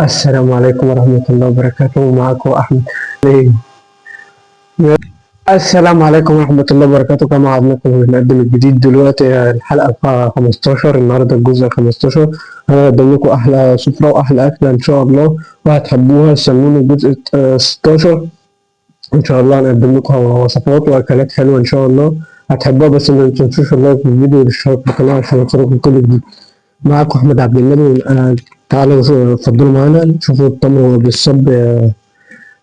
السلام عليكم ورحمة الله وبركاته. معكم أحمد. إيه. السلام عليكم ورحمة الله وبركاته. كما عودناكم بنقدم الجديد دلوقتي الحلقة 15، النهاردة الجزء 15. هقدم لكم أحلى سفرة وأحلى أكلة إن شاء الله وهتحبوها. استنوني الجزء 16 إن شاء الله. هنقدم لكم وصفات وأكلات حلوة إن شاء الله هتحبوها، بس ما تنسوش اللايك في الفيديو والاشتراك في القناة عشان يوصلكم كل جديد. معكم أحمد عبد المنعم. تعالوا اتفضلوا معانا نشوفوا التمر بالصب يا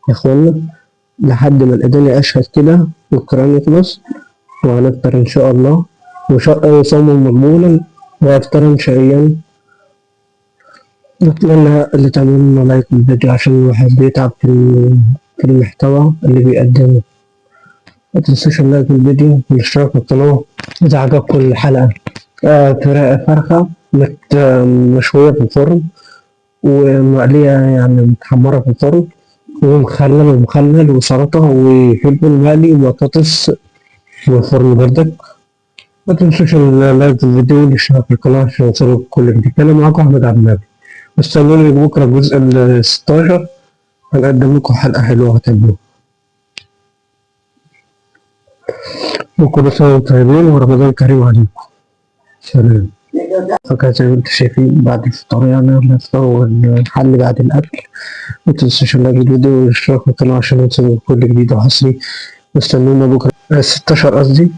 إخوانا لحد ما الأذان يشهد كده والقرآن يخلص، وهنفطر إن شاء الله صوما مقبولا وإفطارا شقيا. نتمنى اللي تعملوا لايك للفيديو عشان الواحد بيتعب في المحتوى اللي بيقدمه. متنسوش اللايك للفيديو والاشتراك في القناة إذا عجبكم الحلقة. فرخة مشوية في الفرن ومقلية، يعني متحمرة في الفرن، ومخلل وسلطة وفلفل مقلي وبطاطس في الفرن بردك. ما تنسوش اللايك في الفيديو والاشتراك في القناة عشان يوصلوا كل جديد. أنا معاكم أحمد عبد المنعم، استنوني بكرة الجزء 16 هنقدم لكم حلقة حلوة هتحبوها. وكل سنة وانتم طيبين ورمضان كريم عليكم. سلام. فكرة زي ما انتم شايفين بعد الفطار، يعني الفطار والحل بعد الأكل. متنسوش اللايك الفيديو والاشتراك في القناة عشان يوصلوا كل جديد وحصري. واستنونا بكرة 16 قصدي.